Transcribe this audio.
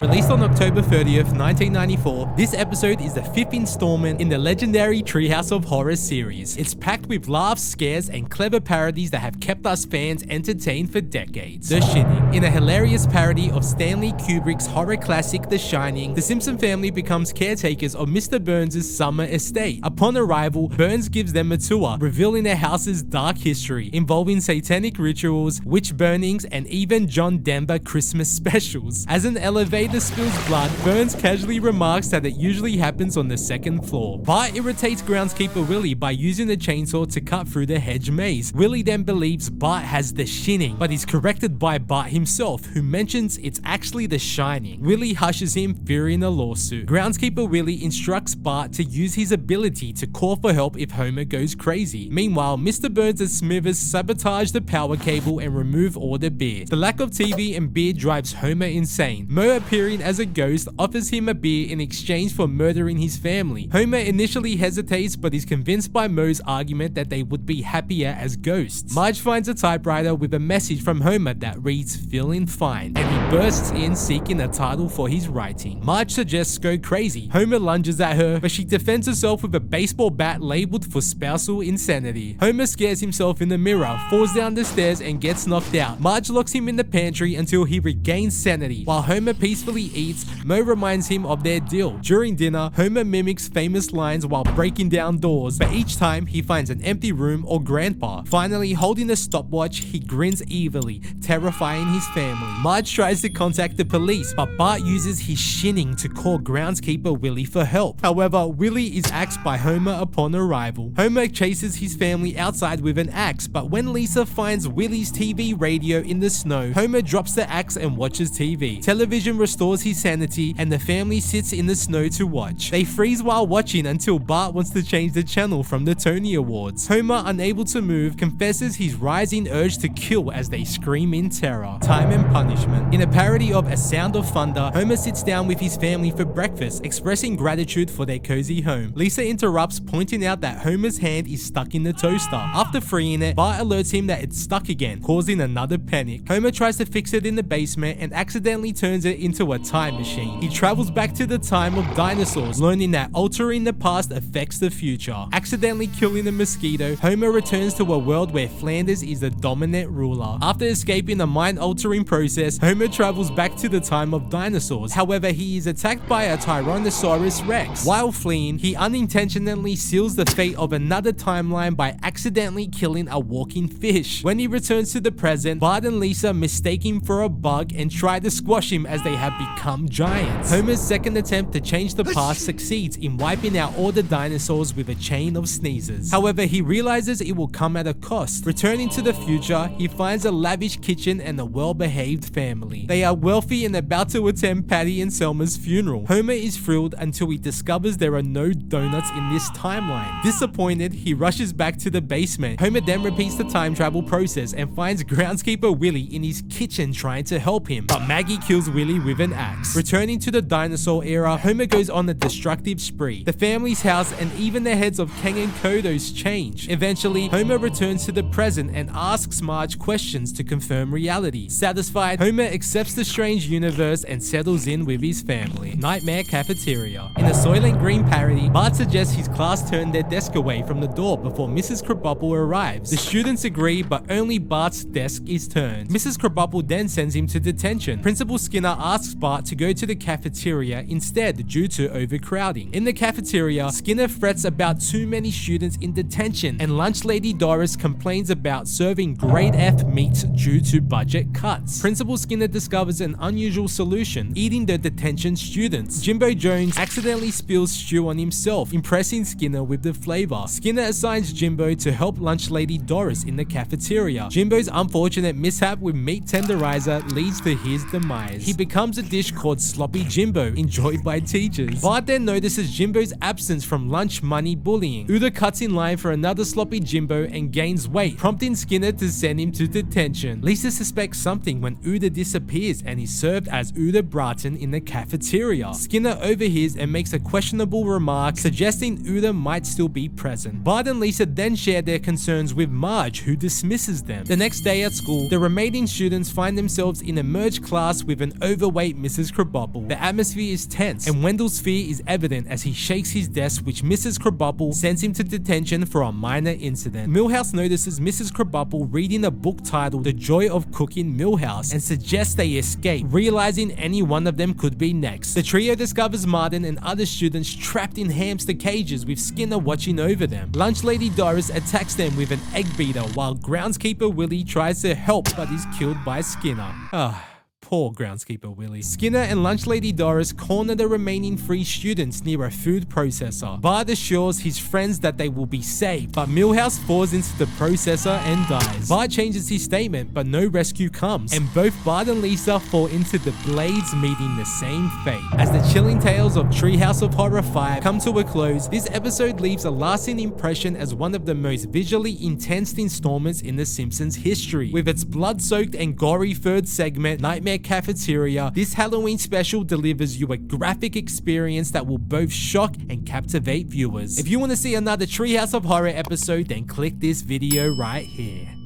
Released on October 30th, 1994, this episode is the 5th installment in the legendary Treehouse of Horror series. It's packed with laughs, scares, and clever parodies that have kept us fans entertained for decades. The Shining. In a hilarious parody of Stanley Kubrick's horror classic The Shining, the Simpson family becomes caretakers of Mr. Burns' summer estate. Upon arrival, Burns gives them a tour, revealing their house's dark history, involving satanic rituals, witch burnings, and even John Denver Christmas specials. As an elevator spills blood, Burns casually remarks that it usually happens on the second floor. Bart irritates groundskeeper Willie by using the chainsaw to cut through the hedge maze. Willie then believes Bart has the Shining, but is corrected by Bart himself, who mentions it's actually the Shining. Willie hushes him, fearing a lawsuit. Groundskeeper Willie instructs Bart to use his ability to call for help if Homer goes crazy. Meanwhile, Mr. Burns and Smithers sabotage the power cable and remove all the beer. The lack of TV and beer drives Homer insane. Moe, appearing as a ghost, offers him a beer in exchange for murdering his family. Homer initially hesitates but is convinced by Moe's argument that they would be happier as ghosts. Marge finds a typewriter with a message from Homer that reads "Feeling fine," and he bursts in seeking a title for his writing. Marge suggests go crazy. Homer lunges at her, but she defends herself with a baseball bat labeled for spousal insanity. Homer scares himself in the mirror, falls down the stairs, and gets knocked out. Marge locks him in the pantry until he regains sanity. While Homer peacefully eats, Moe reminds him of their deal. During dinner, Homer mimics famous lines while breaking down doors, but each time he finds an empty room or grandpa. Finally, holding a stopwatch, he grins evilly, terrifying his family. Marge tries to contact the police, but Bart uses his Shining to call groundskeeper Willie for help. However, Willie is axed by Homer upon arrival. Homer chases his family outside with an axe, but when Lisa finds Willie's TV radio in the snow, Homer drops the axe and watches TV. Television restores his sanity, and the family sits in the snow to watch. They freeze while watching until Bart wants to change the channel from the Tony Awards. Homer, unable to move, confesses his rising urge to kill as they scream in terror. Time and punishment. In a parody of A Sound of Thunder, Homer sits down with his family for breakfast, expressing gratitude for their cozy home. Lisa interrupts, pointing out that Homer's hand is stuck in the toaster. After freeing it, Bart alerts him that it's stuck again, causing another panic. Homer tries to fix it in the basement and accidentally turns it into a time machine. He travels back to the time of dinosaurs, learning that altering the past affects the future. Accidentally killing a mosquito, Homer returns to a world where Flanders is the dominant ruler. After escaping a mind-altering process, Homer travels back to the time of dinosaurs. However, he is attacked by a Tyrannosaurus Rex. While fleeing, he unintentionally seals the fate of another timeline by accidentally killing a walking fish. When he returns to the present, Bart and Lisa mistake him for a bug and try to squash him as they have become giants. Homer's second attempt to change the past succeeds in wiping out all the dinosaurs with a chain of sneezes. However, he realizes it will come at a cost. Returning to the future, he finds a lavish kitchen and a well-behaved family. They are wealthy and about to attend Patty and Selma's funeral. Homer is thrilled until he discovers there are no donuts in this timeline. Disappointed, he rushes back to the basement. Homer then repeats the time travel process and finds groundskeeper Willie in his kitchen trying to help him, but Maggie kills Willie with an axe. Returning to the dinosaur era, Homer goes on a destructive spree. The family's house and even the heads of Kang and Kodos change. Eventually, Homer returns to the present and asks Marge questions to confirm reality. Satisfied, Homer accepts the strange universe and settles in with his family. Nightmare Cafeteria. In a Soylent Green parody, Bart suggests his class turn their desk away from the door before Mrs. Krabappel arrives. The students agree, but only Bart's desk is turned. Mrs. Krabappel then sends him to detention. Principal Skinner asks Bart to go to the cafeteria instead due to overcrowding. In the cafeteria, Skinner frets about too many students in detention, and lunch lady Doris complains about serving grade F meat due to budget cuts. Principal Skinner discovers an unusual solution, eating the detention students. Jimbo Jones accidentally spills stew on himself, impressing Skinner with the flavor. Skinner assigns Jimbo to help lunch lady Doris in the cafeteria. Jimbo's unfortunate mishap with meat tenderizer leads to his demise. He becomes a dish called Sloppy Jimbo, enjoyed by teachers. Bart then notices Jimbo's absence from lunch money bullying. Uda cuts in line for another Sloppy Jimbo and gains weight, prompting Skinner to send him to detention. Lisa suspects something when Uda disappears and is served as Uda Bratton in the cafeteria. Skinner overhears and makes a questionable remark, suggesting Uda might still be present. Bart and Lisa then share their concerns with Marge, who dismisses them. The next day at school, the remaining students find themselves in a merged class with an overweight inmate Mrs. Krabappel. The atmosphere is tense, and Wendell's fear is evident as he shakes his desk, which Mrs. Krabappel sends him to detention for a minor incident. Milhouse notices Mrs. Krabappel reading a book titled The Joy of Cooking Milhouse and suggests they escape, realizing any one of them could be next. The trio discovers Martin and other students trapped in hamster cages with Skinner watching over them. Lunch Lady Doris attacks them with an egg beater while groundskeeper Willie tries to help but is killed by Skinner. Poor groundskeeper Willie. Skinner and Lunch Lady Doris corner the remaining 3 students near a food processor. Bart assures his friends that they will be safe, but Milhouse falls into the processor and dies. Bart changes his statement, but no rescue comes, and both Bart and Lisa fall into the blades, meeting the same fate. As the chilling tales of Treehouse of Horror 5 come to a close, this episode leaves a lasting impression as one of the most visually intense installments in The Simpsons history. With its blood-soaked and gory third segment, Nightmare Cafeteria, this Halloween special delivers you a graphic experience that will both shock and captivate viewers. If you want to see another Treehouse of Horror episode, then click this video right here.